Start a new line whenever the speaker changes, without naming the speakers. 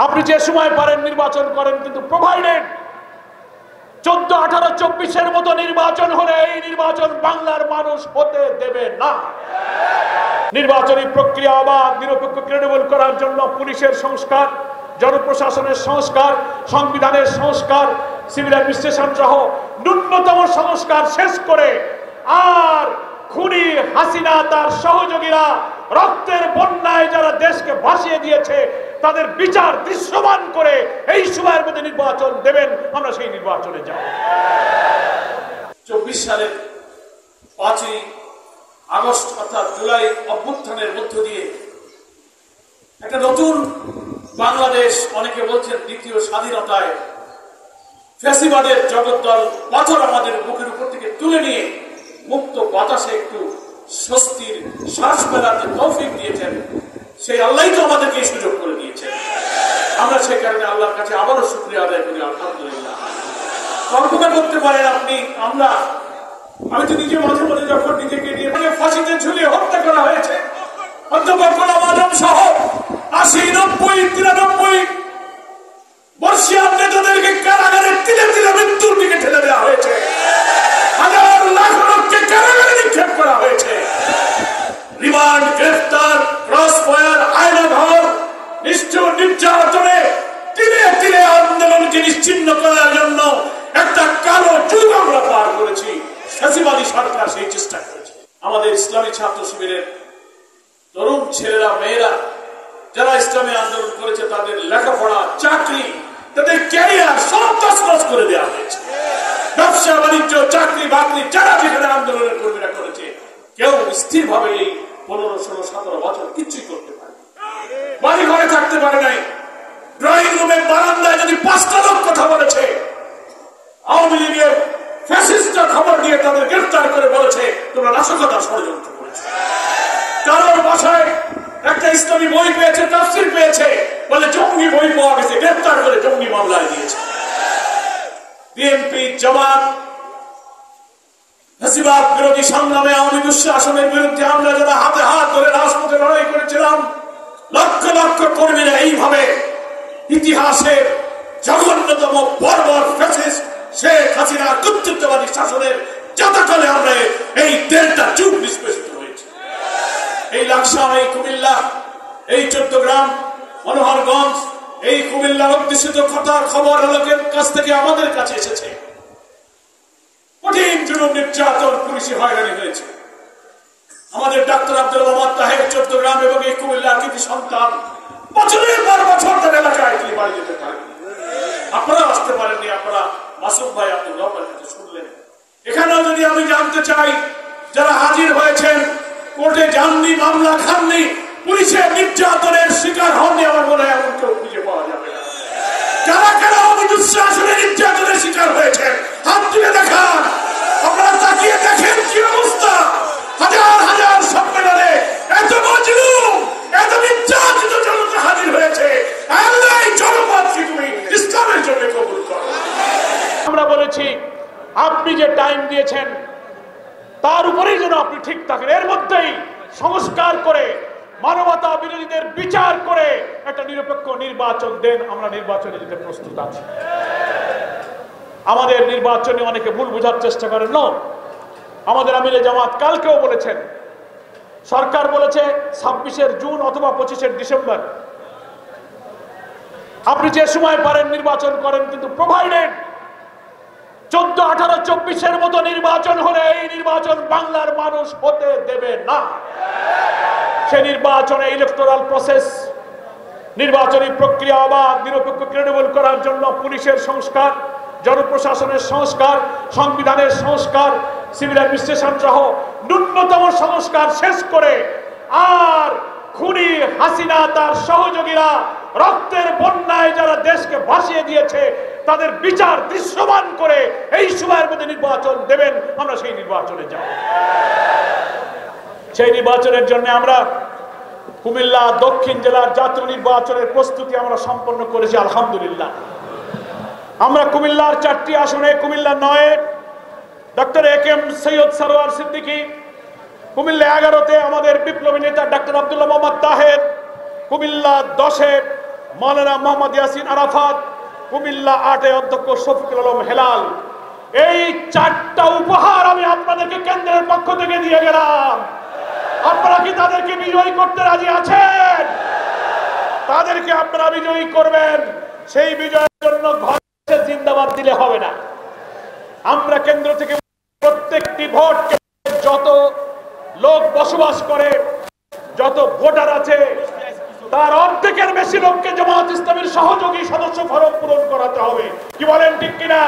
আপনি যে সময় পারেন নির্বাচন করেন, কিন্তু প্রোভাইডেড 14, 18, 24-এর মতো নির্বাচন হলে এই নির্বাচন বাংলার মানুষ হতে দেবে না। নির্বাচনী প্রক্রিয়া অবাধ, নিরপেক্ষ, ক্রেডিবল করার জন্য পুলিশের সংস্কার, জনপ্রশাসনের সংস্কার, সংবিধানের সংস্কার, সিভিল অ্যাডমিনিস্ট্রেশন সহ ন্যূনতম সংস্কার শেষ করে আর খুনি হাসিনা তার সহযোগীরা রক্তের বন্যায় যারা দেশকে ভাসিয়ে দিয়েছে তাদের বিচার দৃশ্যমান করে এই সময়ের মধ্যে নির্বাচন দেবেন, আমরা সেই নির্বাচনে যাব।
24 সালের 5ই আগস্ট অর্থাৎ জুলাই অভ্যুত্থানের মধ্য দিয়ে একটা নতুন বাংলাদেশ, অনেকে বলছেন দ্বিতীয় স্বাধীনতায়, ফ্যাসিবাদের জগদ্দল পাথর আমাদের বুকের উপর থেকে তুলে নিয়ে মুক্ত বাতাসে একটু স্বস্তির শ্বাস ফেলার যে তৌফিক দিয়েছেন, সেই আল্লাহই তো আমাদেরকে এই সুযোগ করে দিয়েছেন। আমরা সেই কারণে আল্লাহর কাছে আবারও শুকরিয়া আদায় করি, আলহামদুলিল্লাহ। কল্পনা করতে পারেন আপনি, আমি তো নিজে মাঝে মাঝে যখন নিজেকে নিয়ে ফাঁসিতে ঝুলিয়ে হত্যা করা হয়েছে, অধ্যাপক গোলাম আজম সহ 80, 90, 93 বর্ষীয় নেতাদেরকে কারাগারে তিলে তিলে মৃত্যুর দিকে ঠেলে দেওয়া হয়েছে, হাজার লাখ লোককে কারাগারে নিক্ষেপ করা হয়েছে। রিমান্ড, গ্রেফতার, ক্রস ফায়ার, আয়নাঘর, নিষ্ঠুর নির্যাতনে তিলে তিলে আন্দোলনকে নিশ্চিহ্ন করার জন্য একটা কালো যুগ আমরা পার করেছি। ফ্যাসিবাদী সরকার সেই চেষ্টা করেছে। আমাদের ইসলামী ছাত্র শিবিরের তরুণ ছেলেরা, মেয়েরা যারা ইসলামী আন্দোলন করেছে, তাদের লেখাপড়া, চাকরি, তাদের ক্যারিয়ার সব তছনছ করে দেওয়া হয়েছে। ব্যবসা বাণিজ্য, চাকরি বাকরি যারা যেখানে আন্দোলনের কর্মীরা করেছে, কেউ স্থির ভাবে এই 15, 16, 17 বছর কিছুই করতে পারে, বাড়ি ঘরে থাকতে পারে নাই। ড্রয়িং রুমের বারান্দায় যদি 5টা লোক কথা বলেছে, আওয়ামী লীগের ফ্যাসিস্টরা খবর দিয়ে তাদের গ্রেফতার করে বলেছে তোমরা নাশকতা ষড়যন্ত্র করেছো। কারোর বাসায় একটা ইসলামী বই পেয়েছে, তাফসীর পেয়েছে, বলে জঙ্গি বই পাওয়া গেছে, গ্রেফতার করে জঙ্গি মামলায় দিয়েছে। বিএনপি, জামাত, ফ্যাসিবাদ বিরোধী সংগ্রামে আওয়ামী দুঃশাসনের বিরুদ্ধে আমরা যারা হাতে হাত ধরে রাজপথে লড়াই করেছিলাম, লক্ষ লক্ষ কর্মীরা এইভাবে ইতিহাসের জঘন্যতম বর্বর ফ্যাসিস্ট শেখ হাসিনার কর্তৃত্ববাদী শাসনের যাতাকালে আমরা এই 1.5টা যুগ নিষ্পেষিত হয়েছে। এই লাকসাম, এই কুমিল্লা, এই চট্টগ্রাম, মনোহরগঞ্জ, এই কুমিল্লা অধ্যুষিত খবর লোকের কাছ থেকে আমাদের কাছে এসেছে। কঠিন জুলুম, নির্যাতন, পুলিশি হয়রানি হয়েছে। আমাদের ডাক্তার আব্দুল মোহাম্মদ তাহের চট্টগ্রাম এবং এই কুমিল্লার কৃতি সন্তান বছরের পর বছর তার এলাকায় তিনি বাড়ি যেতে পারেন। আপনারা আসতে পারেননি, আপনারা মাসুম ভাই আব্দুল রহমানের কাছে শুনলেন। এখানেও যদি আমি জানতে চাই, যারা হাজির হয়েছেন, কোর্টে যাননি, মামলা খাননি, পুলিশের নির্যাতনের শিকার হননি, আমার মনে হয় এমন কেউ খুঁজে পাওয়া যাবে না। যারা কারা আওয়ামী দুঃশাসনের নির্যাতনের শিকার হয়েছেন, হাত তুলে দেখান। আপনারা তাকিয়ে দেখেন কি অবস্থা। হাজার হাজার সম্মেলনে এত মজলুম, এত নির্যাতিত জনতা হাজির হয়েছে। আল্লাহ এই জনপদকে তুমি ইসলামের জন্য কবুল করো।
আমরা বলেছি আপনি যে টাইম দিয়েছেন তার উপরেই যেন আপনি ঠিক থাকেন, এর মধ্যেই সংস্কার করে মানবতা বিরোধীদের বিচার করে একটা নিরপেক্ষ নির্বাচন দেন। আমরা নির্বাচনে যেতে প্রস্তুত আছি। আমাদের নির্বাচনে অনেকে ভুল বোঝার চেষ্টা করেন। না, আমাদের আমিরে জামাত কালকেও বলেছেন, সরকার বলেছে 26 জুন অথবা 25 ডিসেম্বর। আপনি যে সময় পারেন নির্বাচন করেন, কিন্তু প্রোভাইডেড 14, 18, 24-এর মতো নির্বাচন হলে এই নির্বাচন বাংলার মানুষ হতে দেবে না। সে নির্বাচনে ইলেকটোরাল প্রসেস, নির্বাচনী প্রক্রিয়া অবাধ, নিরপেক্ষ, ক্রেডিবল করার জন্য পুলিশের সংস্কার, জনপ্রশাসনের সংস্কার, সংবিধানের সংস্কার, সিভিল অ্যাডমিনিস্ট্রেশন সহ ন্যূনতম সংস্কার শেষ করে আর খুনি হাসিনা তার সহযোগীরা রক্তের বন্যায় যারা দেশকে ভাসিয়ে দিয়েছে তাদের বিচার দৃশ্যমান করে এই সময়ের মধ্যে নির্বাচন দেবেন, আমরা সেই নির্বাচনে যাব। সেই নির্বাচনের জন্য আমরা কুমিল্লা দক্ষিণ জেলার জাতীয় নির্বাচনের প্রস্তুতি আমরা সম্পন্ন করেছি, আলহামদুলিল্লাহ। আমরা কুমিল্লার 4টি আসনে, কুমিল্লা 9-এ ডক্টর একেএম সৈয়দ সরওয়ার সিদ্দিকী, কুমিল্লা 11-তে আমাদের বিপ্লবী নেতা ডক্টর আব্দুল্লাহ মোহাম্মদ তাহের, কুমিল্লা 10-এ মাওলানা মোহাম্মদ ইয়াসিন আরাফাত, কুমিল্লা 8 অধ্যক্ষ শফিকুল আলম হেলাল। এই 4টা উপহার আমি আপনাদেরকে কেন্দ্রের পক্ষ থেকে দিয়ে গেলাম। আপনারা কি তাদেরকে বিজয়ী করতে রাজি আছেন? তাদেরকে আপনারা বিজয়ী করবেন। সেই বিজয়ের জন্য ঘরে জিন্দাবাদ দিলে হবে না। আমরা কেন্দ্র থেকে প্রত্যেকটি ভোট, যত লোক বসবাস করে, যত ভোটার আছে, তার অর্ধেকের বেশি লোককে জামায়াত ইসলামীর সহযোগী সদস্য ফরম পূরণ করাতে হবে। কি বলেন, ঠিক কিনা?